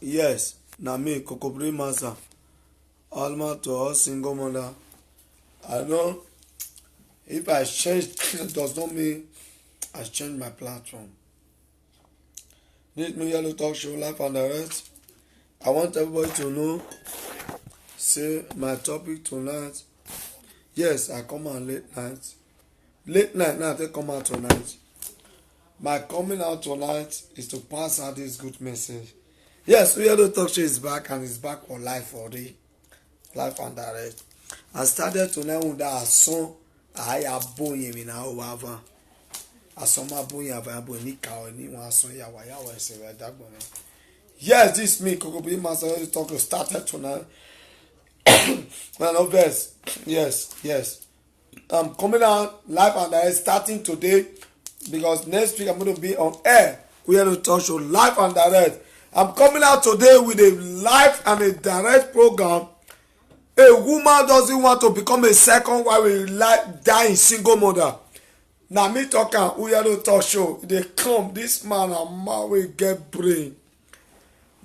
Yes, na me, Kokobri Master, Alma to all single mother. I know if I change, it does not mean I change my platform. This new Yellow Talk Show, Life and Direct. I want everybody to know, say my topic tonight. Yes, I come out late night. Late night, now I take come out tonight. My coming out tonight is to pass out this good message. Yes, Yellow Talk Show is back and it's back for life for the Life and Direct. I started tonight with that song. I have boy in our over. I saw my boy have a boy Nika or anyone saw Yawa Yawa say that one. Yes, this me, Kokobri Master Talk started tonight. Man of verse. Yes. I'm coming out live and direct starting today because next week I'm going to be on air. We have to talk show live and direct. I'm coming out today with a live and a direct program. A woman doesn't want to become a second wife will die in single mother. Now me talking, we have to talk show. They come, this man and man will get brain.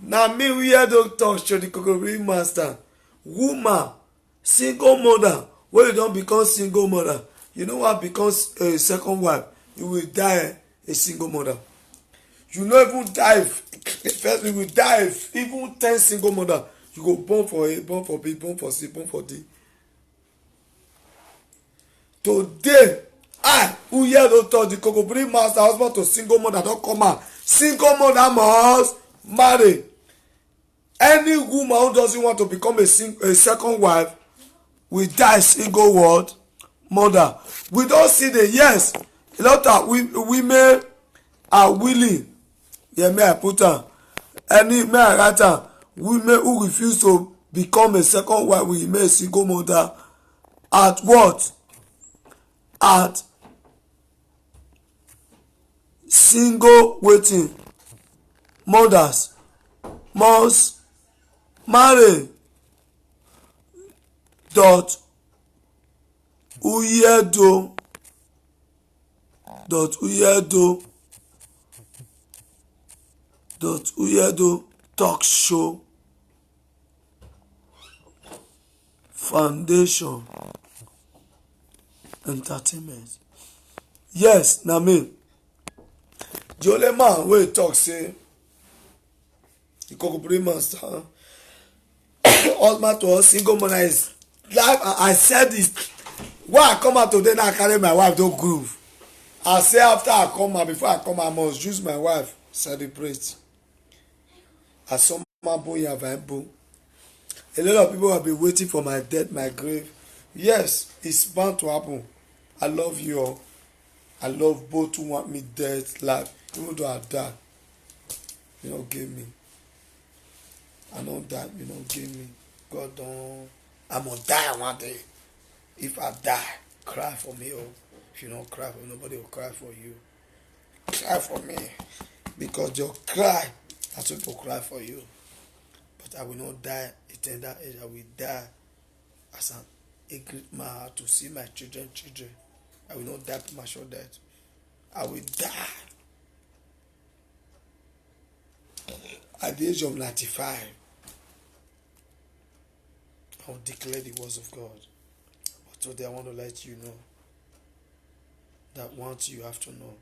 Now me we have to talk show the Kokobri Master. Woman, single mother, when you don't become single mother, you know what becomes a second wife? You will die a single mother. You not even die first you will die even 10 single mother. You go born for A, born for B, born for C, born for D. Today, I who here don't talk the Kokobri Master husband to single mother don't come out. Single mother must marry. Any woman who doesn't want to become a second wife will die single word mother. We don't see the yes. A lot of women are willing. Yeah, may I put her. Any may I write her. Women who refuse to become a second wife will remain a single mother. At what? At single waiting mothers must marry. Uyedo talk show foundation entertainment. Yes, na me. The only man wey talk say the Kokobri Master husband to us single mother is life. I said this. Why I come out today now I carry my wife don't groove. I say after I come out, before I come out, I must use my wife celebrate. I saw my boy have a boy. A lot of people have been waiting for my death, my grave. Yes, it's bound to happen. I love you all. I love both who want me dead, life. Even though I die, you don't give me. I know that you don't give me. God don't. I'm gonna die one day. If I die, cry for me. Oh, if you don't cry for me, nobody will cry for you. Cry for me. Because your cry, that's what will cry for you. But I will not die a tender age. I will die as a great man to see my children. I will not die premature death. I will die at the age of 95. I will declare the words of God. But today I want to let you know that once you have to know,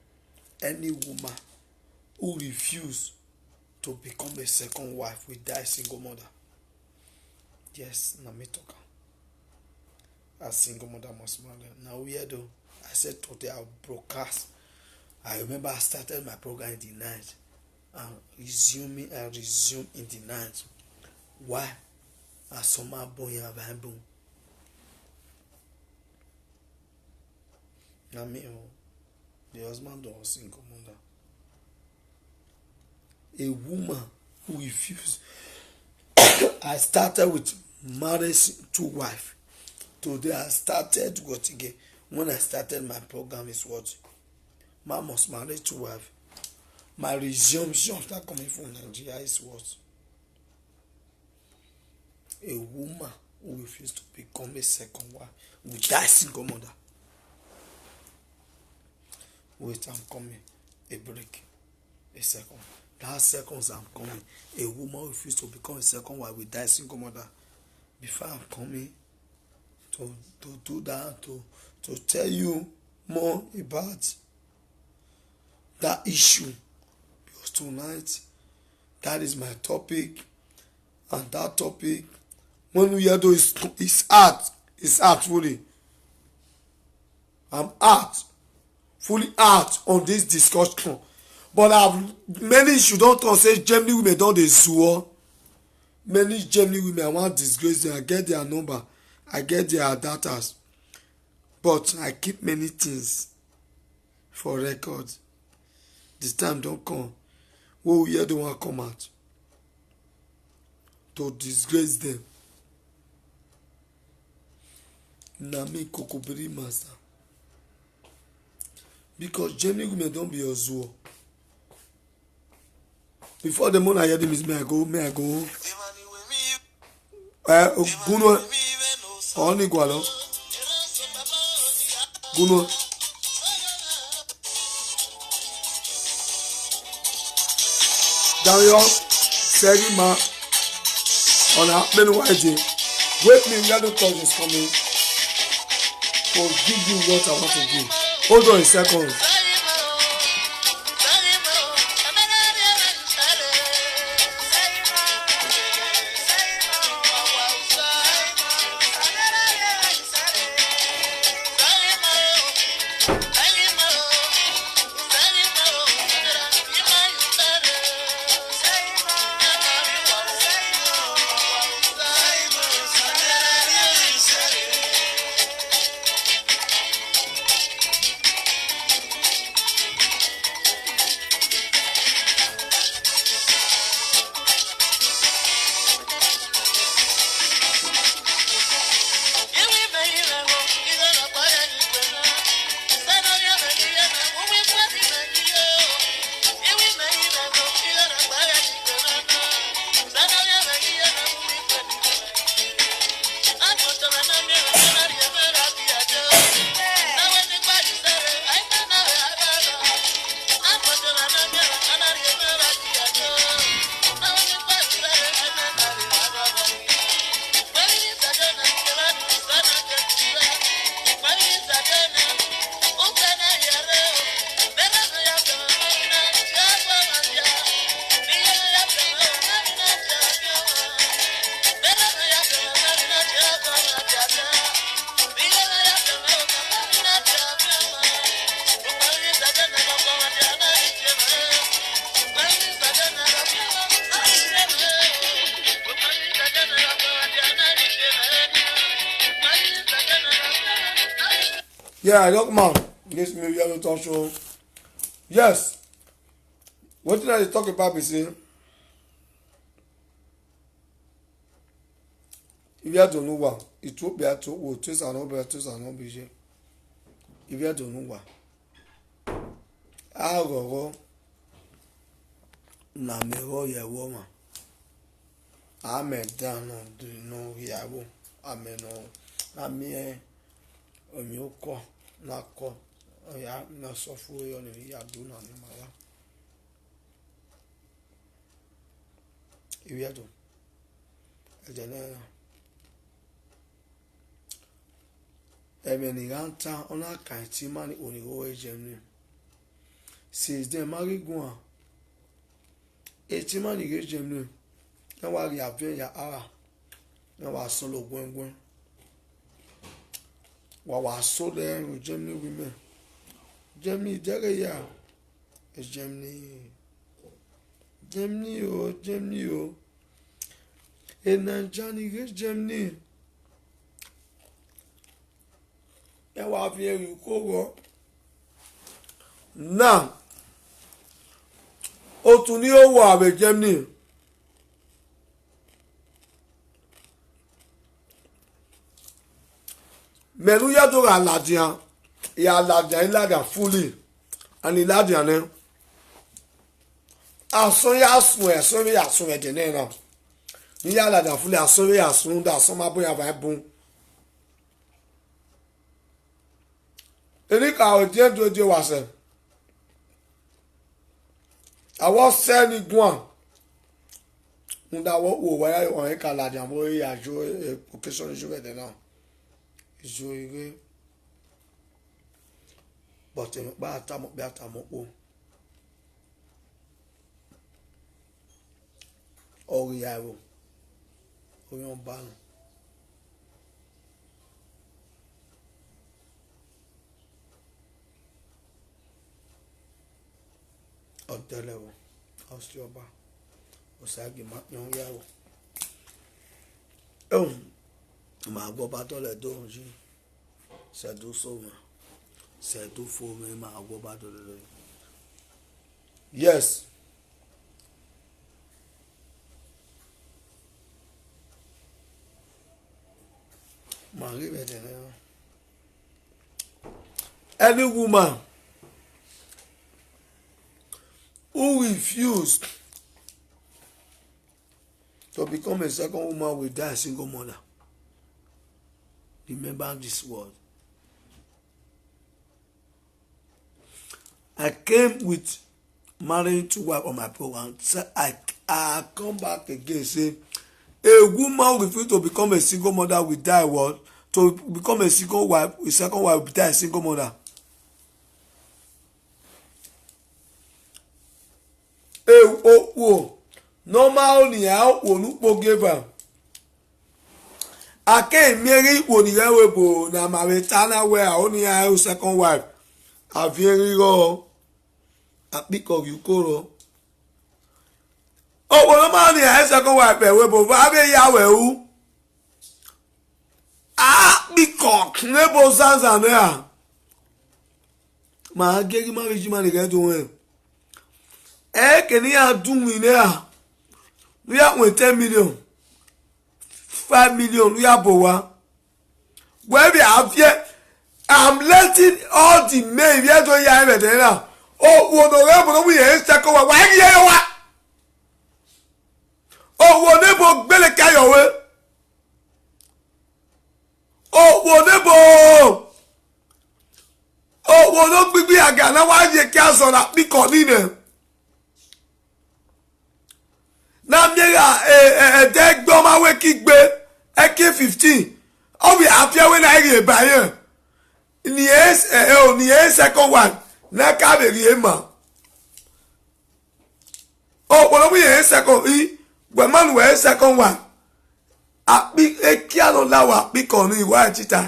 any woman who refuses to become a second wife will die single mother. Yes, na me talk. A single mother must marry. Now we do. I said today I'll broadcast. I remember I started my program in the night. I resume in the night. Why? I saw my boy available. Now me, the husband was single mother. A woman who refused. I started with marriage to wife. Today I started what again? When I started my program is what? Man must marry to wife. My resumption after coming from Nigeria is what? A woman who refused to become a second wife will die single mother. Wait, I'm coming. A break. A second. Last seconds I'm coming. A woman refused to become a second wife with that single mother. Before I'm coming to do that, to tell you more about that issue. Because tonight, that is my topic. And that topic, when we hear those, it's art. It's art, fully. I'm art. Fully art on this discussion. But many issues don't talk say Germany women don't dey sue. Many Germany women I want disgrace them. I get their number. I get their datas. But I keep many things for record. This time don't come. Who hear the one come out to disgrace them. Na me kokobiri master. Because Germany women don't be your zoo. Before the month I hear them is may I go. Guno only Gualo. Guno. Dario, Seri Ma, on a many YG. Wait me, Yellow Touch is coming. For give you what I want to give. Hold on a second. Yeah, look man, this me Yellow Talk show. Yes. What did I talk about be say? If you don't know what, it will be at all. Twist and over, twist and over. If you don't know what, I'll go. Na me go ya woman. Amen. Down on do no yawo. Amen. Na me omi oko na ko oya na so fu yo ni ya do na ni maya. If you don't, ejene. Emeni ganta ona kan ti mani oni ho ejeni. Since then mari gun. Eti mani ge jenu. Na wa ri aven ya ara. Na wa so lo gwengun. Wa so there Germany women. Germany dere ya. Germany o. E Nigeria ge Germany. E wa fi eru ko go. Now ó tún ní ó wọ àwẹ̀ Germany. Mẹ̀lú yàtọ̀ rà làdìyàn, ìyá làdìyàn ìlàdà fúlì, àní làdìyàn náà. Àsán yà sùn ẹ̀sán yà sùn ẹ̀dẹ̀ náà náà. Ní yà làdà fúlì àsán yà sùn dà àsán má bóyá bá bùn. Èní kà ó díẹ̀ tó di wàsẹ̀. àwọn sẹ́ni guan ń dáwọ́ wò wáyà ọ̀rẹ́ kàlàdì àwọn àjò occasion ìṣúwẹ̀dẹ̀ náà ìṣó eré bọ̀tẹ̀mí pa àtàmọ́ bí àtàmọ́ pò ọ̀rẹ́ àrò oyún ọba nù. Ọ̀dẹ́lẹ̀wò ọ̀sẹ̀ ọba ọ̀sàgì máa yan yàwó. Màá gbọ́ bá tọ́lẹ̀ dóhùn sí ṣẹ̀dú sóhùn ṣẹ̀dú fóhùn màá gbọ́ bá tọ́lẹ̀ lóyún. Yes. Màá rí bẹ̀tẹ̀ náà. Any woman who refused to become a second woman will die a single mother. Remember this word. I came with marrying two wives on my program. So I come back again say a woman who refused to become a single mother will die what? To become a single wife, a second wife will die a single mother. Normal ni a olùpọ̀ gẹ́fà. Ake meri onìyẹwò bò na maritana wẹ̀ àwọn ní a second wife. Àfihàn rírọ̀ àpíkọ̀ yìí owó normal ni a second wife ẹ̀wẹ̀ bò bá bẹ́ yàwó ẹ̀wù. Àpíkọ̀ nebo zanzan náà. Màá gẹ́gí má fi jí má nìkẹ́ tó wẹ̀. Keni ya doing there. We are with 10 million, 5 million. We are bowa. Where we have here, I'm letting all the men we are doing here now. Oh, we are second one. Why you what? Oh, nebo bele kayo we. Oh, nebo. Oh, no big be again. Now why you cancel that because in na mìíràn ẹ̀ẹ́dẹ́gbọ́n máa wé kígbe AK-15 ọ̀bì àfẹ́wé náà rí ẹ̀bà yẹn ní ẹ̀ second one náà kábèrè ẹ̀ mà ọ̀pọ̀lọpọ̀ yẹn second yìí gbẹ̀mánu ẹ̀ second one àpí kí àlọ́ láwọ̀ àpí kan ní ìwà àtìta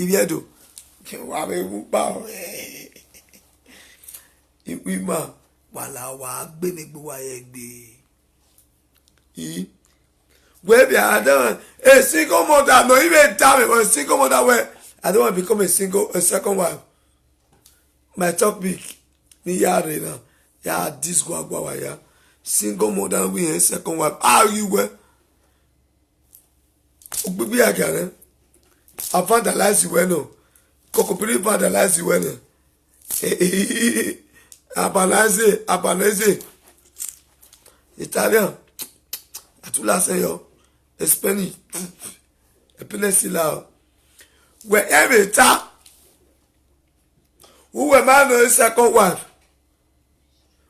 ìrí ẹ̀dọ̀ kí wàá rẹ̀ wú pa ọ̀ ìwé mà. Wàlà wà gbẹ̀nẹ̀gbẹ̀ wà yẹ gbé yìí wẹ́ẹ̀bì àdéhùn a single mother no even damn it or a single mother where I don't want to become a second wife. My topic ni yàrá náà yà this gbàgbà wà yà single mother we a second wife how you were gbígbé àgàrẹ́ I vandalize you well no kokopiri vandalize you well no. Abanaise, Italien, à tout là c'est yo, Espagnol, et puis les là. Wherever ta, who a man is second wife.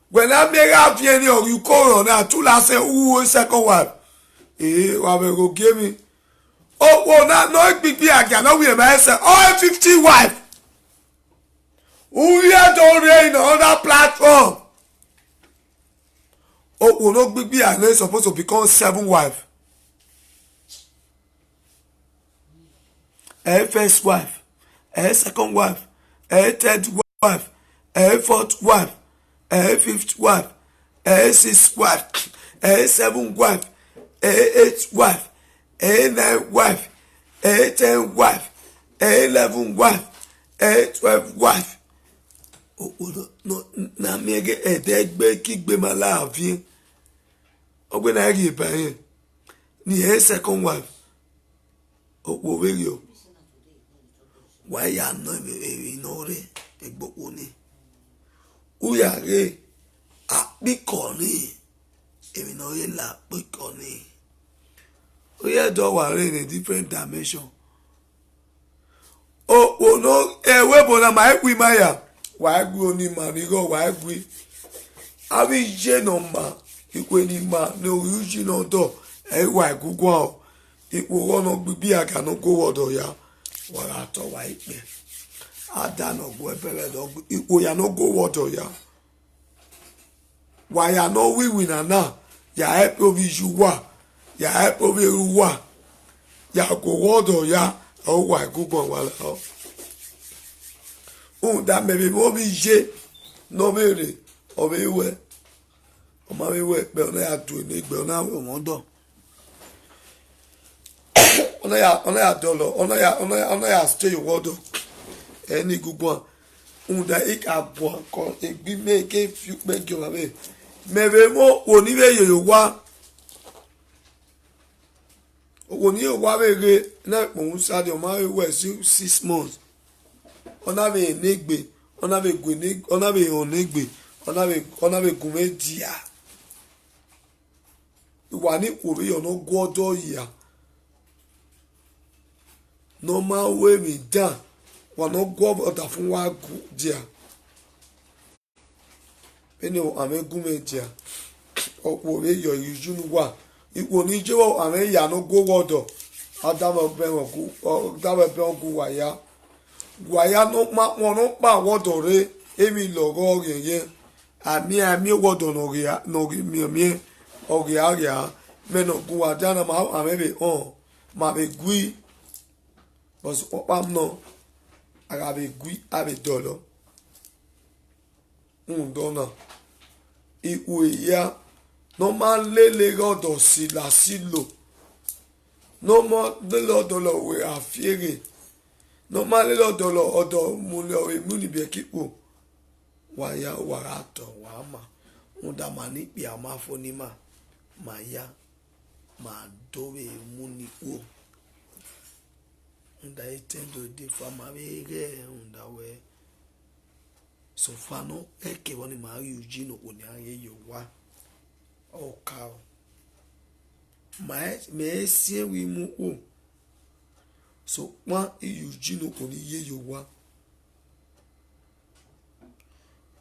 When I make up any or you call on that, tout là c'est who is second wife. What will go give me? Oh, well, not big again. No, we have said, oh, 50 wife. Who yet already on other platform? Oh, will not be and supposed to become 7 wife. A first wife, a second wife, a third wife, a fourth wife, a fifth wife, a sixth wife, a 7th wife, a 8th wife, a 9th wife, a 10th wife, a 11th wife, a 12th wife. No, na mege edegbe kigbe malavi. Ogbe na ri ba yen. Ni a second wife. Opo we yo. Why ya no no re egbo oni. Uya re apikoni. Emi no re la apikoni. Oya do wa re in a different dimension. No, we bona my we maya. Why go ni marigo why we Abi je no ma. Ikwe ni ma. No yuji no do. Ewa igugwa o. Ikwe wono bibi aga no go wodo ya. Wara to wa ikpe. Ada no go ebele do. Ikwe ya no go wodo ya. Wa ya no wiwi na na. Ya help obi juwa. Ya help obi ruwa. Ya go wodo ya. O wa igugwa wala o. Da maybe mo bi je. No mere. Obi we. Ọmọ mi wẹ̀ pé ọ̀nà yà dùn ní ìgbẹ́ ọ̀nà àwọn ọmọ dọ̀ ọ̀nà yà dọ̀lọ̀ ọ̀nà yà stay wọ́dọ̀ ẹni gbogbo à ń da ìka bọ̀ kọ́ ìgbí mẹ́kẹ́ fi pẹ́kẹ́ wà bẹ́ẹ̀ mẹ́fẹ́ mọ́ oníbẹ̀ yòyò wá oníyè wá bẹ́ẹ̀ náà pòun sáré ọmọ mi wẹ̀ sí 6 months ọ̀nà mi nígbè ọ̀nà mi hàn nígbè ọ̀nà mi gùn méjì à. Wà ní òwe ọ̀nà gbọ́dọ̀ yà normal way mi dàn wà ní gbọ́dọ̀ fún wa jà ẹni àmì gúnmẹ̀ jà ọ̀pọ̀ òwe yọ̀ ìjú wà ipò ní jẹ́wọ́ àmì ìyà ní gbọ́dọ̀ adábẹ̀bẹ̀ ọgùn wàyà wọn ní pa àwọ̀dọ̀ rẹ èmi lọ̀rọ̀ rẹ̀ yẹn àmì wọ̀dọ̀ nọ̀rẹ̀ mìíràn. Ogia meno kuwa jana ma amebe ma be gui bos opam no aga be gui abe dolo dona I uya no ma le godo si la silo no mo de lo dolo we afiere no ma le lo dolo odo mu le o mu ni be kipo wa ya warato wa ma unda mani bi amafo ni ma Maya ma dobe muni o unda itendo de fama bege unda we so fano eke woni ma Eugene oni aye yo wa o ka me sie wi mu o so pa Eugene oni ye yo wa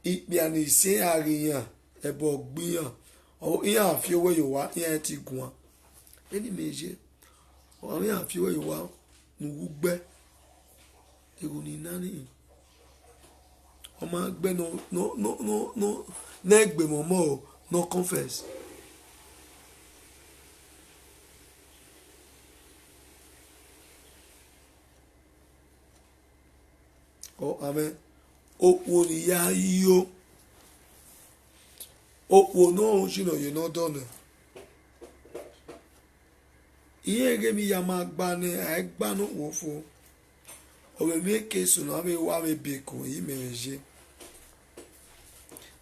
ipi ani se ariyan ebo gbiyan o iya fi owó yìí wá iya ti gùn án ẹni méje ọ̀rọ̀ iya fi owó yìí wá nùwú gbẹ́ èrò ní nání ọmọ gbẹ́ n'ẹgbẹ̀mọ̀mọ́ o no confess ọ amẹ́ okwu ni ya yíyó. Okwo no jino ye no done iye ge mi ya ma gba ni a gba no wo fo o be mi ke so na be wa be be ko yi meje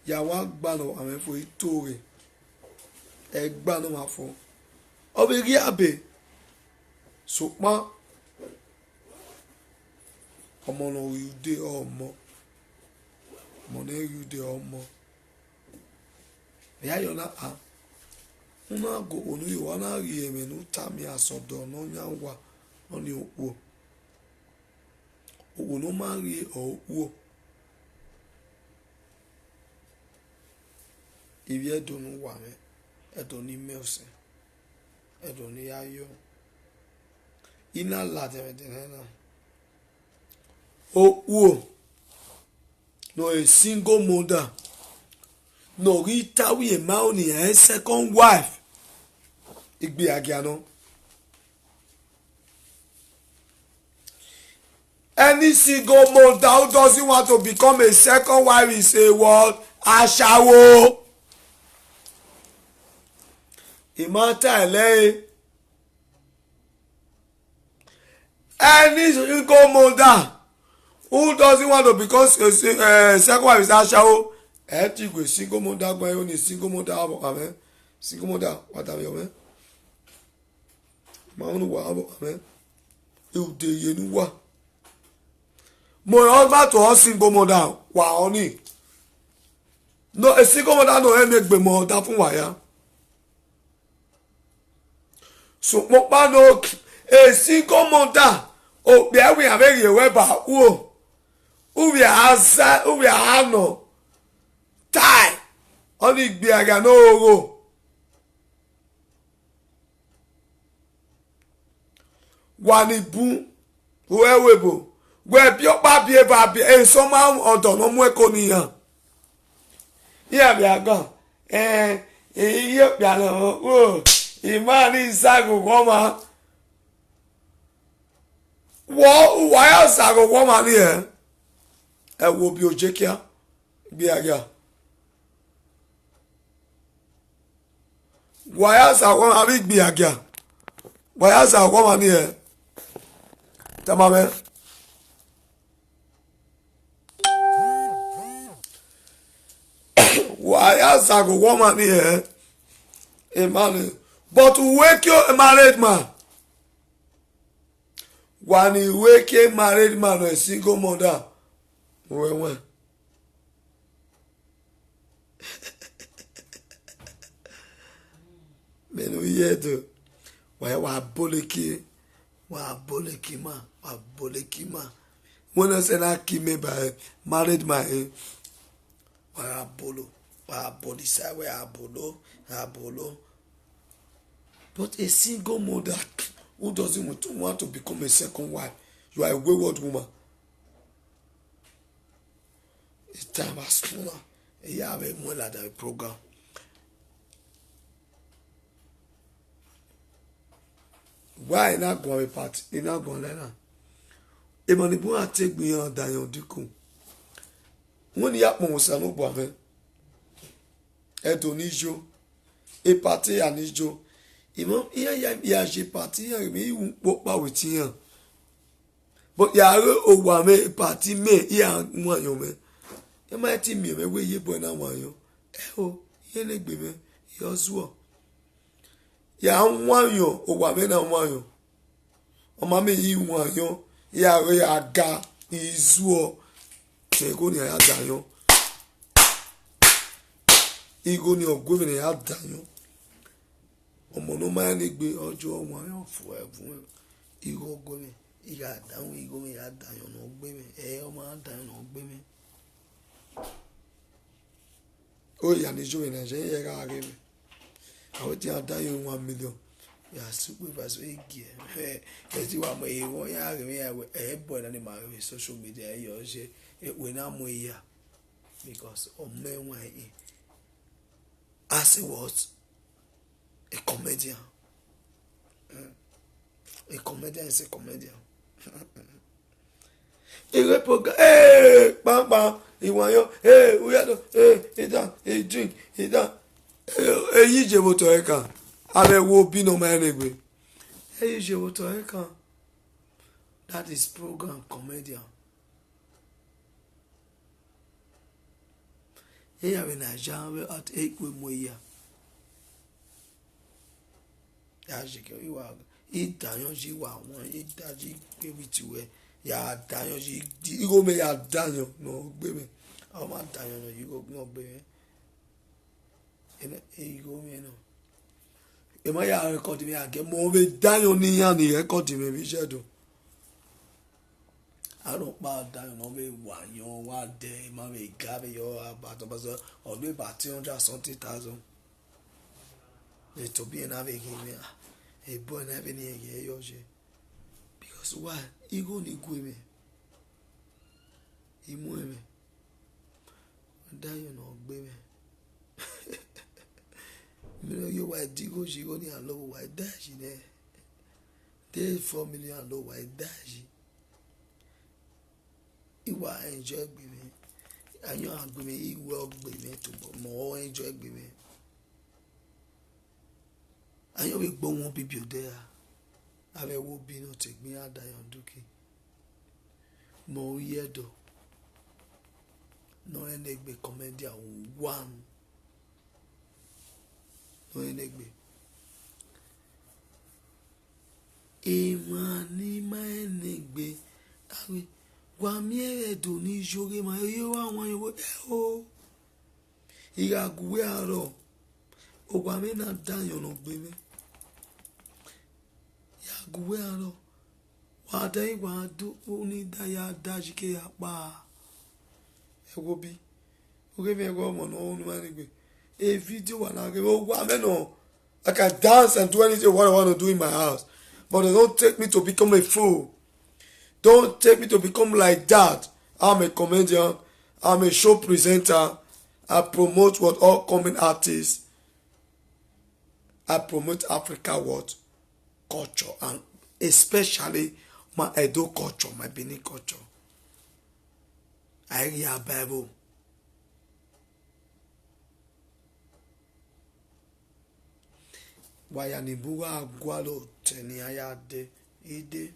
ya wa gba no ame fo itore e gba no ma fo o be ri abe so pa ọmọ no you dey ọmọ na you dey ọmọ ya yo na a una go onu yo na ri eme nu tami asodo no nyanwa oni opo owo no ma ri opo ibi edonu wa me edoni meose edoni ayo ina la de na opo no a single mother no rita we ma oni a second wife igbe agiano any single mother who doesn't want to become a second wife is a what aṣawo imata ele any single mother who doesn't want to become a second wife is aṣawo ti gwe single mother gba yo ni single mother abo amen single mother what am yo me ma unu wa abo amen e de ye nu wa mo husband to single mother wa oni no a single mother no e megbe mo da fún wa ya so mo pa no a single mother o be we ave ye we ba u we asa u we ano tai Oni igbe aga no oro. Wani bu wewebo. We bi opa bi eva bi e so ma odo no mu ekoniyan. Iya bi agan. Iye bi alo o. Imani sago goma. Wo ya sago goma ni e. E wo bi ojekia bi aga. Waya sago goma bi bi aga. Waya sago goma ni e. Tamame. Waya sago goma ni e. Imani. But wake your married man. When you wake a married man or a single mother, when men we hear the why wa boleki ma. When I say that kime by married man, wa body side wa bolo. But a single mother who doesn't want to become a second wife, you are a wayward woman. It's time as sooner. You have a more like a program. Why not go a part? You're not going like that. If you want to take me on down, you when you have more salon, boy, Edonijo, a party and Nijo. Even here, j'ai parti, mais il faut pas retirer. But il y a un ouame parti, mais il y a un moyen. Il m'a dit, mais oui, il y a un moyen. Oh, il y a un bébé, il y a un jour. Il y a un moyen, ouame na moyen. On m'a mis un moyen, il y a un gars, il joue. C'est qu'on y a d'ailleurs. Il y a un gouvernement d'ailleurs. Ọmọ no máa ń gbé ọjọ́ wọn yóò fún ẹ̀fún ìgò gómìn ìyá àdáhùn ìgòmìn ìyá àdáyàn náà gbé mi ọmọ àdáyàn náà gbé mi. Ó yà ní ìjọba Nàìjíríà yẹ ká rí mi àwọn tí a dáyàn 1 million yà sípò ìfàsó igi ẹ ti wà mọ èyí wọn yà rí mi bọ̀ ẹ̀ náà ni màá rí social media ẹ̀ yọ ọ́ ṣe èpè náà mọ ìyá because ọmọ ẹ̀wọ̀n ẹ̀yìn as it was. A comedian. A comedian is a comedian. Il programme, bam bam, il voyons, regarde, il donne, il drink, il donne. Il je votre écran. Avec vos binom anyway. Je votre écran. That is program comedian. Il y a un agent at Ekwe Moya. Ìdáyàn sí wà wọ́n ìdájí gbébi tiwẹ̀ yà á dáyàn sí ìgò mi yà á dáyàn náà gbé mi àwọn máa dáyàn náà ìgò náà gbé mi ìgò mi náà èmọ̀ yà á rẹ́kọ̀dì mi àgẹ́ mọ́ ọ́n bẹ dáyàn níyàn ní rẹ́kọ̀dì mi bí ṣẹ́dùn àrùnpá dáyàn náà bẹ wà yàn wà dẹ́ má bẹ gá bẹ yọ àbàtàbàtà ọ̀dọ́ ìbá 300,000 ètò bí ẹ̀ náà bẹ kí mi a boy na be ni ege yoje because why ego ni gweme imu eme dayo no gbe me mi no yo why digo jigo ni alo why dashi ne dey 4 million alo why dashi iwa enjoy gbe me ayan agbe me iwo gbe me to mo enjoy gbe me ayo we gbọ́ wọn bíbí òde à abẹ́wò bínú ti gbin àdáyàn dúkì mọ oyè ẹ̀dọ̀ náà ẹnẹgbẹ́ kọ́mẹ́díà 1 náà ẹnẹgbẹ́ ìmọ̀ ní má ẹnẹgbẹ́ àwẹ̀ wà mí ẹ̀dọ̀ ní ìṣòro mà yóò wá àwọn ìwé o ìràgùwé àárọ̀ ògbà mi náà dáyàn náà gbé mi. Guwe aro wa dai wa do oni da ya daji ke ya pa e wo bi o ge mi e go mo no onu ma ni gbe a video and I go, I can dance and do anything what I want to do in my house. But don't take me to become a fool. Don't take me to become like that. I'm a comedian. I'm a show presenter. I promote what all common artists. I promote Africa what culture and especially my Edo culture, my Benin culture. I read a Bible. Wayanibuga agwalo teni ayade ide.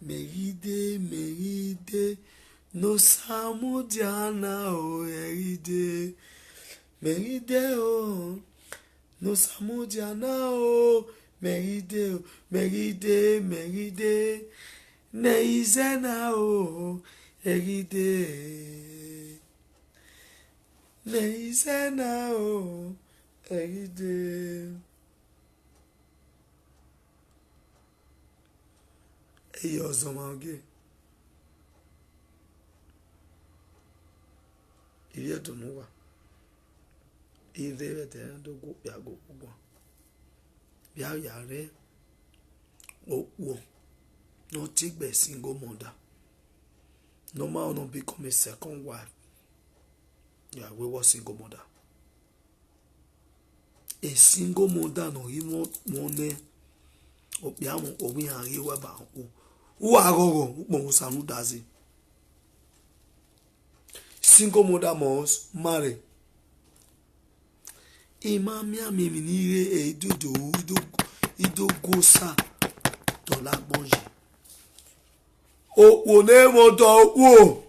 Meride, no samudiana o eride. Meride o, no samudiana o, meride, neizena o, eride. Neizena o, eride. Eyi ọzọ ma oge. Iri ẹdùn wà. Ire ẹdẹ ẹdógún yàgò púpọ̀. Bí a yà rẹ òpó no take be single mother. Normal no become a second wife. Yeah, we were single mother. A single mother no even one opiamo obi ari weba o. Who agogo ukpo sanu dazi. Single mother must marry. Imamia meminire ido gosa to la bonje. O ne mo do wo.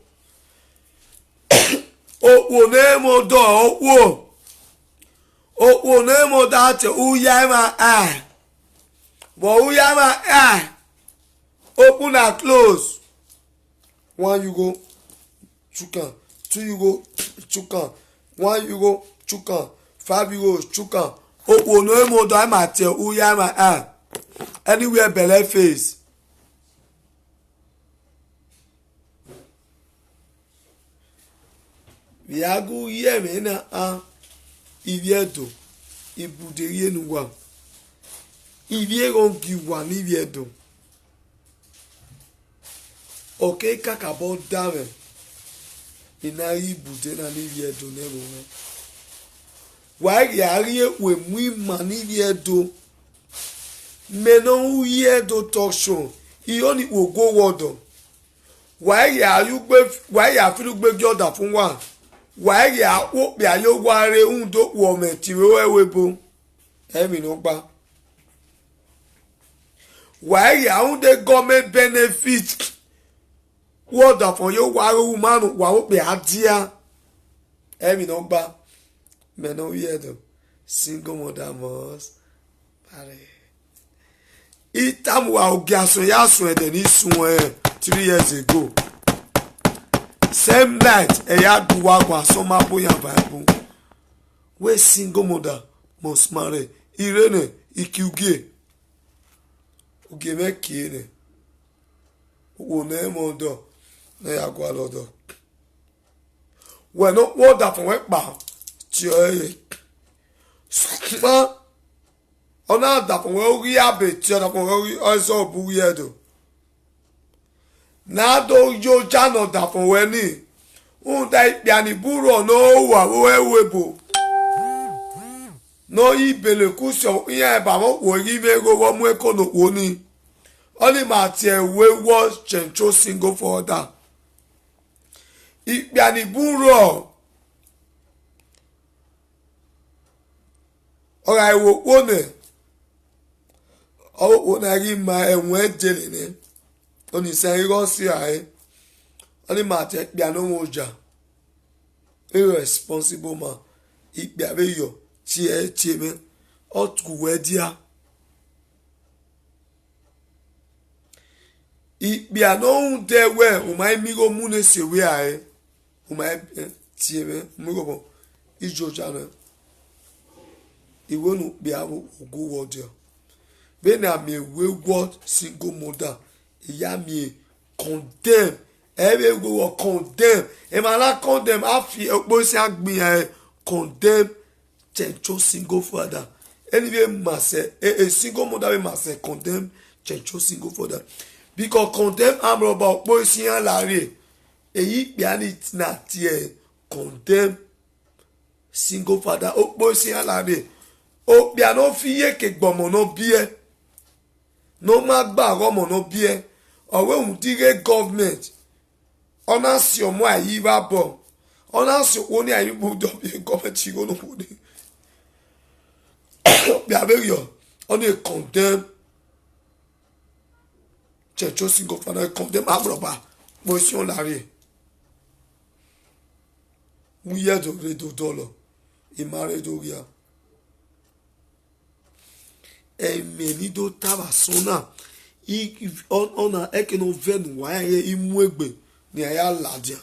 O ne mo do wo. O ne mo da te uyama ah. But uyama ah. Open and close. 1 you go chukan. 2 you go chukan. 1 you go chukan. 5 you go chukan. Opo no mo do ma te uya ma ah. Anywhere belle face. Viagu ye me na ah. Iviedo. Ibuderi nu wa. Ivie gon gi wa ni iviedo. Okay, kakabo dame. Inari bude na nivi edo nebo me. Wagi ariye we mui manivi edo. Meno uye edo talk show. Iyoni wogo wodo. Wagi afilu gbe gyoda fun wa. Wagi awo bi ayo ware undo wo me ti wewebo. Emi no pa. Wagi aunde government benefit. Word for you waru man wa o pe adia emi no gba me no yedo single mother must pare itam wa ogiaso ya sun ede ni sun 3 years ago same night e ya duwa kwa so ma boya bible we single mother must marry irene ikiuge uge me kiene o ne mo do na ya gwa lodo we no wo da fun we pa ti oye ma ona da fun we ori abe ti da fun we oso bu yedo na do yo jano da fun we ni un da ipiani buro no wa we webo no ibele kuso iya ba mo wo ri me go wo mu e ko no wo ni only ma ti e we wo chencho single for that. Ipiani buro. Ora iwo wone. O wona ri ma enwe jele ne. Oni san iro si ae. Oni ma te piano moja. Irresponsible man. Ipiave yo tie me. Otu wedia. Ipiano unde we umai migo mune se we ae. Umai tie me migo ijo jana. Iwo no be abo go word ya. Be na me we word single mother. Iya me condemn every will condemn e ma la condemn afi opo si agbin condemn chencho single father anyway mase a single mother we mase condemn chencho single father because condemn am roba opo si an lare èyí pe ani na tie condemn single father opo si an lare o pe no fiye ke gbomo no bie no ma gba romo no bie owe un dire government ona si omo ayi ba bo ona si oni ayi bu do bi government ti go no bu ni bi aberio on e condemn church single father condemn abroba position lare we here to read to dollar e married oria e meni do taba sona ona ekeno venu wa ye imu egbe ni aya ladia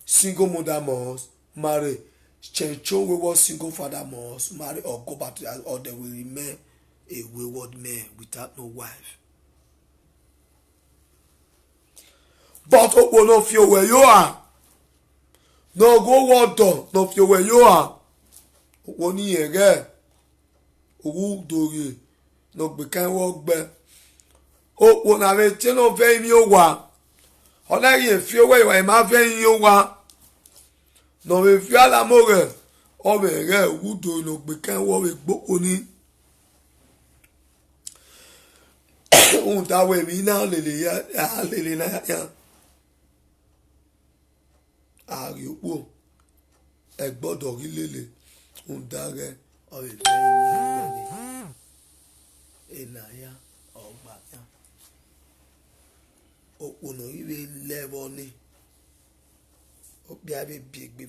single mother must marry chencho we was single father must marry or go back to that, or they will remain a wayward man without no wife. But o no feel where you are. No go water, no feel where you are. O ni ere. O dori. No be kan work be. O na ve che no ve mi o wa. Ona ye feel where you are ma ve you wa. No ve feel alamore. O be re o do no be kan wo we gbo oni. Un ta we mi na lele ya lele na ya. Ari opo e gbọ́dọ̀ rí lele un dare o le fe enaya ogba ya opo no iwe level ni o bi abe bi egbe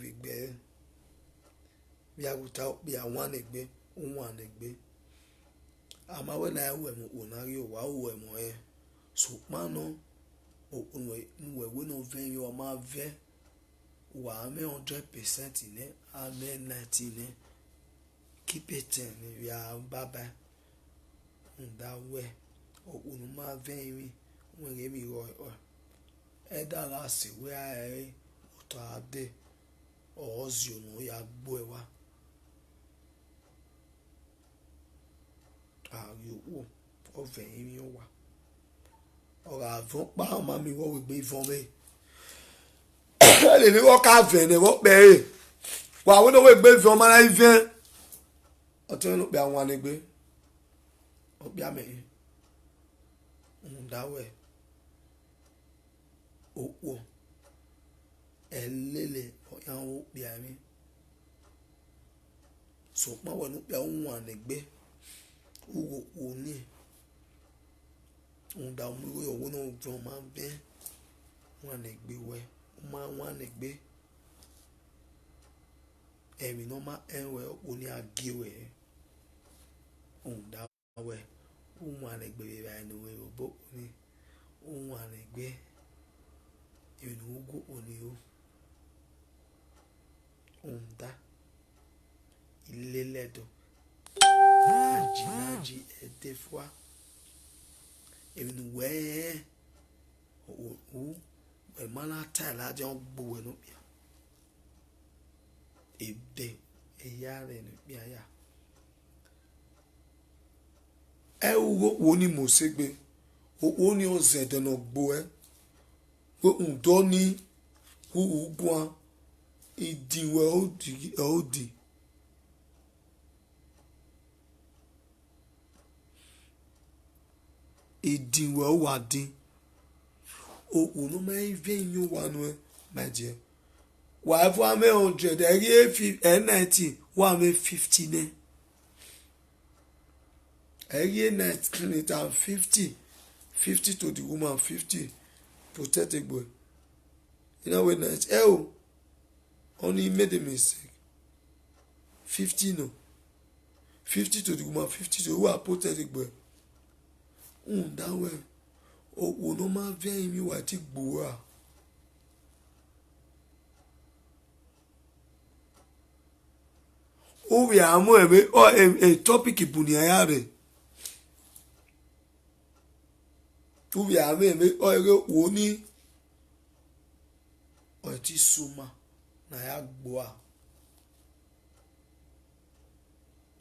bi aguta bi àwọn egbe ohun anegbe ama we na we mo onari o wa o mo e so pano o we no ve yo ma ve wa ame 100% ne ame 90 ne keep it in ya baba nda we o unu ma ve mi won ge mi ro e da la si we ai o to ade o ozi unu ya gbo e wa ari o o ve mi o wa o ga fun pa ma mi wo we gbe fun me ele wo ka ve ne wo pe wa wo no we gbe fi o ma la ife o to no pe àwọn anegbe o bi ame ndawe o elele o yan o bi ami so pa wo no pe àwọn anegbe o ni nda mu yo wo no jo ma be wọ́n anegbe we ma wan egbe emi no ma enwe oni agiwe onda we wan egbe be ba no we obo ni wan egbe enu ugu oni o onda ileledo ajinaji edefwa enu we o e mana ta la je gbo we no bia ebe e ya re no bia ya e wo ni mo segbe o ni o zede no gbo e o ndo ni u gwa idiwe odi idiwe wa din o no mai ven you one my dear wa fu ame 100 eri 90 wa ame 50 ne eri 90 50 to the woman 50 protected boy you know when night only made a mistake 50 no 50 to the woman 50 to who are protected boy that way o no ma ve mi wa ti gbo a o we amo ebe o e topic ibuni aya re o we amo ebe o ere wo ni oti suma na ya gboa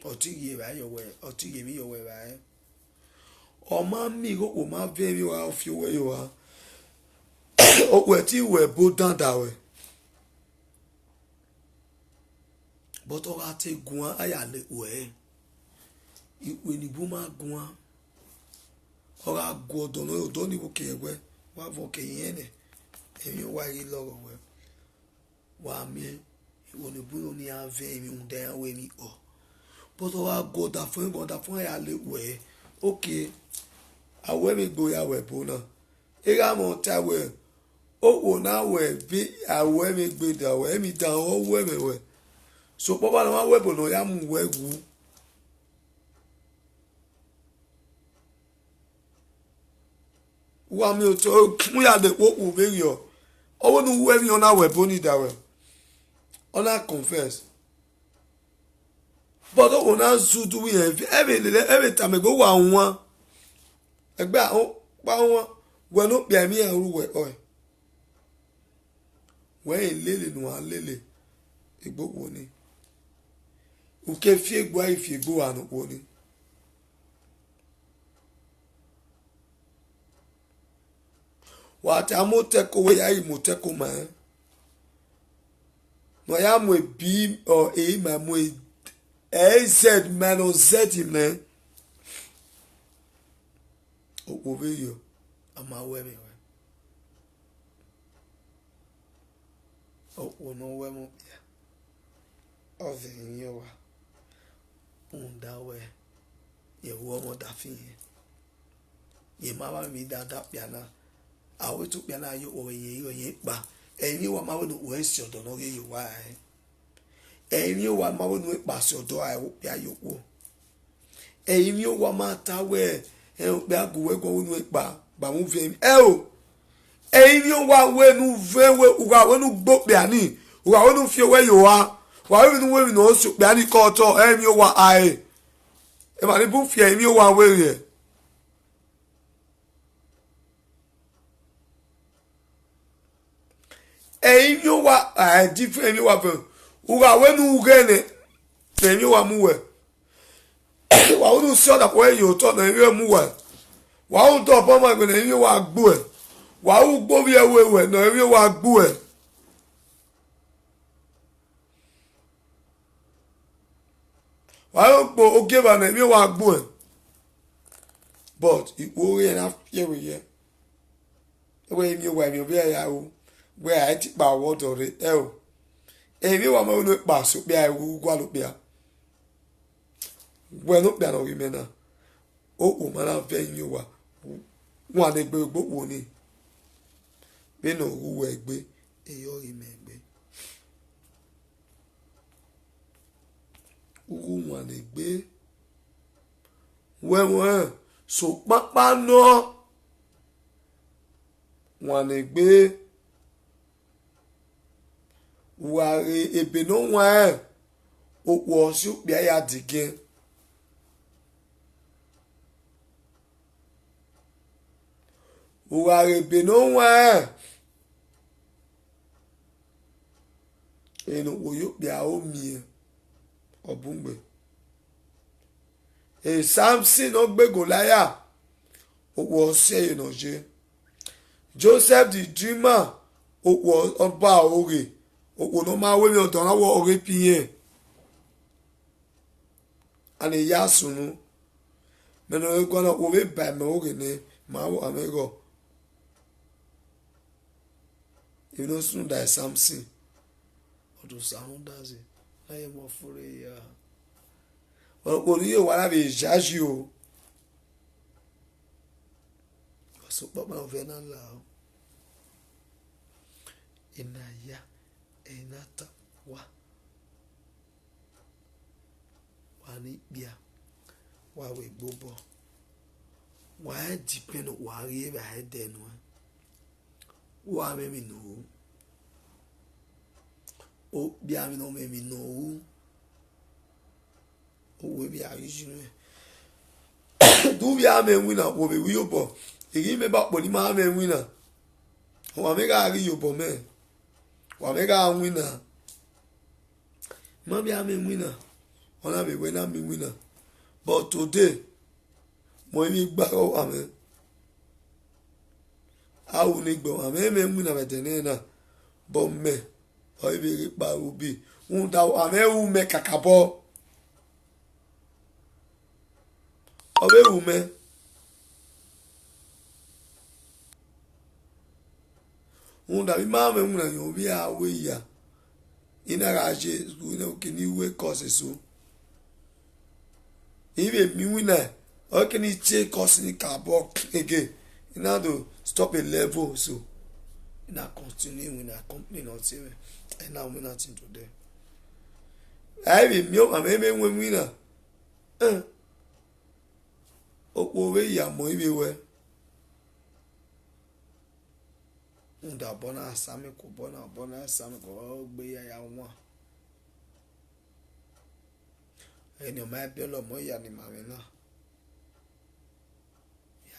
oti ye ba yo we oti ye mi yo we ba e o ma mi go o ma ve mi wa fi we yo wa o we ti we bo dan da we but o ga te gun aya le we iwe ni bu ma gun o ga go do no do ni bo ke we wa vo ke yen ne èmi wá rí lọ́rọ̀ wẹ̀ wà mí ìwọ̀n ìbúrò ní àvẹ́ èmi ń dẹ́ ẹ̀wọ̀ èmi ọ̀ bọ́tọ̀ wá gọ́dà fún ẹ̀yà lè wẹ̀ ókè àwọ̀ èmi gbóyà wẹ̀ bó náà ìrà mọ̀ ta wẹ̀ ó wò náà wẹ̀ bí àwọ̀ èmi gbé dà wẹ̀ èmi dà ọ́ wẹ̀ mẹ̀ wẹ̀ so pọ́pá náà wá wẹ̀ bò náà yà mú wẹ̀ wù. Wà mí ò tó mú yà lè pọ̀ wù mí yọ̀. Owo nu whoever on our boni that way. On our confess. But on our zudu we every time I go one. Egbe o pa won. We no be mi en ru we oy. We lele nu an lele. Egbo wo ni. U ke fi egbo ai fi egbo anu wo ni. What amoteko we ya imoteko man. No ya mo b or a man mo z man or z man. O over you. Am aware me. O no we mo ya. O ve yin wa. Unda we. Ye wo mo da fin. Ye ma ba mi da piana. Awe tu piana yo o ye pa eni wa ma wo no we si odo no ye wa eni wa ma wo no pa si odo ai wo pia yo wo eni wa ma ta we e pe agu we go no pa ba mu ve o eni wa we nu ve we uga we nu gbo pia ni uga we nu fi we yo wa we no so pia ni ko to eni wa ai e ma ni bu fi eni wa we re. Èmi wa different èmi wa fẹ́ uga wenu ugene èmi wa muwe wa unu sio da kwa yo to na èmi muwe wa un to po ma gbe èmi wa gbo e wa u gbo bi ewewe na èmi wa gbo e wa u gbo oge ba na èmi wa gbo e but iwo re na fe we ye ewe èmi wa èmi obi ya o where I take by water o èmi wa mo no pa so pe ai wu gwa lo pe a we no pe na wi me na o ma na fe yin wa won de gbe gbogbo ni be no wu egbe eyo ri me egbe wu won de gbe we won so papa no won de gbe ware ebe no wa okwo si pe ya digin ware ebe no wa enu wo yo pe a o mi obungbe e Samson o gbe Goliath okwo se no je Joseph the dreamer okwo oba ore okwo no ma we mi o don wo ore piye ani ya sunu me no go na wo be ba me ore ni ma wo amego you know sunu da Samson odo sound does it na ye mo fure ya o ni yo wa la be jaji o so papa o ve na la ina ya enata wa ni bia wa we gbobo wa depend wa ri ba head no wa me mi no o bia mi no me mi no o we bia yi du bia me wina wo be wi obo iri me ba po ni ma me wina o ma me ga ri obo me wa mega winner maybe I'm a winner ona be when I'm a winner but today mo mi gba o ame awu ni gbo ame me winner betene na but me o ibe pa obi un da ame wu me kakabo obe wu me un da bi ma me winner yo bi awe ya ina raje na kini we cause so if me winner how can he take cause ni cabo again in order to stop a level so in a continue with a company not say and now we nothing today I be me am when winner opo we ya mo ibe we unda bona asame ko bona asame ko gbe ya won eni o ma be lo mo ya ni ma me na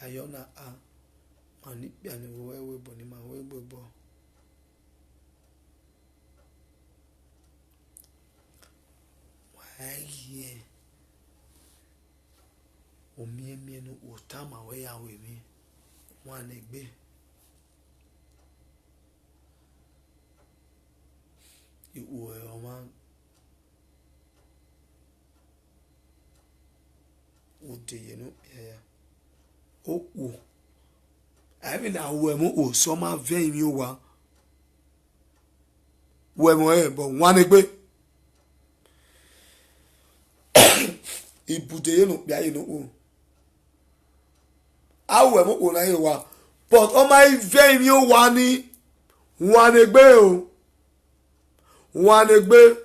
ya yo na a ani bia ni we bo ni ma we bo aye o mi no o ta ma we ya we mi wan egbe iwo e o ma o de ye no ya o ku I na wo mo o so ma ven mi o wa wo mo e bo wan egbe ibùdó yẹn no bia yẹn no o awo mo o na yẹn wa but o ma ven mi o wa ni wan egbe o wan egbe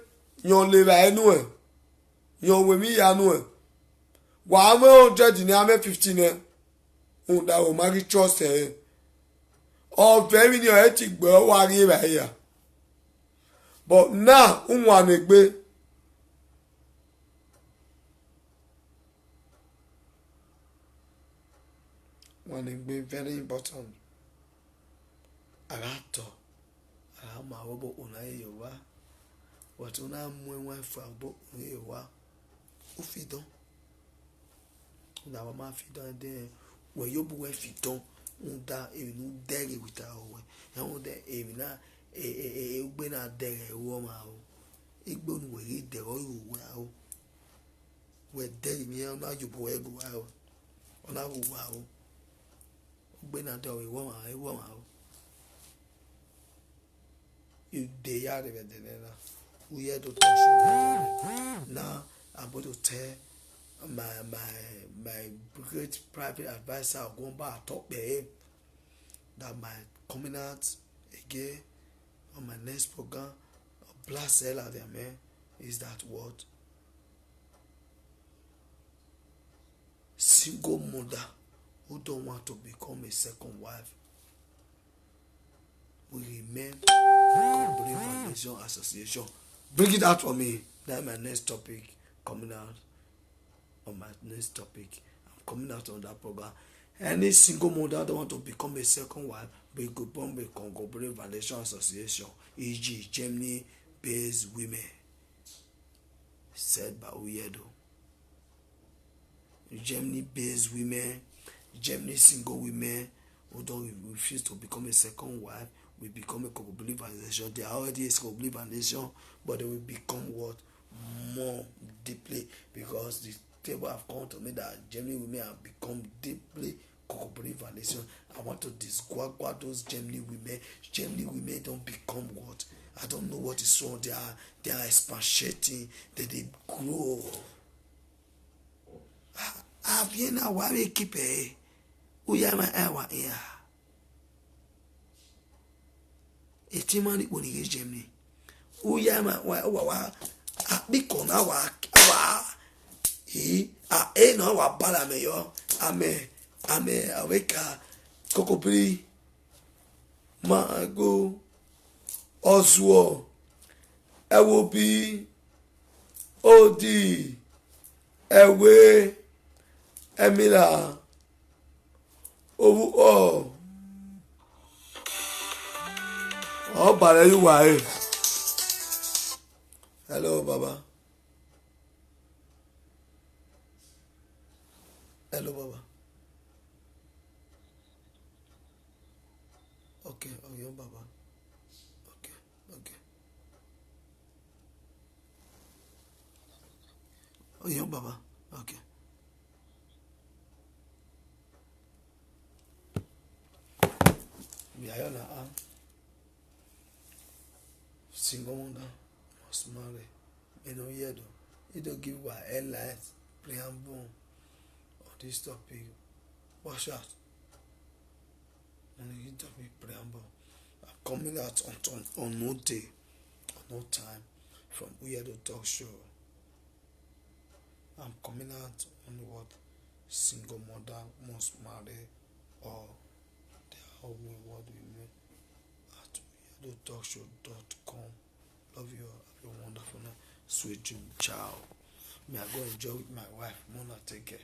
yon le ba enu e yon we mi ya nu e wa mo 100 ni ame 15 e un da o ma ri trust e o very ni o ti gbo wa ri ba ya but now un wan egbe wan egbe very important arato ara ma wo bo una ye wa what una mu enwa fa bo ye wa o fi don una ma fi don de we yo bu we fi don unda e nu dere wita o we e won de e na gbe na dere wo ma o igbo nu we de o wa o we dere mi na yo bo e go wa o ona wo wa o gbe na de o wo ma o you dey ya de na we here to talk so now I'm going to tell my great private advisor going back talk there that my coming out again on my next program Black Seller there man is that what single mother who don't want to become a second wife will remain Complete Foundation Association. Bring it out for me. That's my next topic coming out on my next topic. I'm coming out on that program. Any single mother don't want to become a second wife, we go form a Complete Foundation Association, e.g. Germany-based women, said by Uyedo. Germany-based women, Germany single women who don't refuse to become a second wife will become a Complete Foundation. They are already a Complete Foundation, but they will become what? More deeply, because the table have come to me that Germany women have become deeply Complete Foundation. I want to disqualify those Germany women. Germany women don't become what? I don't know what is wrong. They are expatiating, they grow. I've been a worry keeper. We are my hour here. A timani when he is Germany. We are my wa because now he no wa bala me yo ame aweka kokopri ma go Oswo ewobi odi ewe emila owu Ọ bara you why? Hello, Baba. Hello, Baba. Okay, oh, yeah, Baba. Okay, okay. Oh, yeah, Baba. Okay. We are now. Single mother must marry. You know, yeah, though. You don't give what headlights, preamble, or this topic. Watch out. On the topic preamble. I'm coming out on no day, on no time, from Weirdo Talk Show. I'm coming out on what single mother must marry, or they are what we mean at weirdotalkshow.com. Love you all. Have a wonderful night. Sweet dream. Ciao. May I go enjoy with my wife. Mona, take care.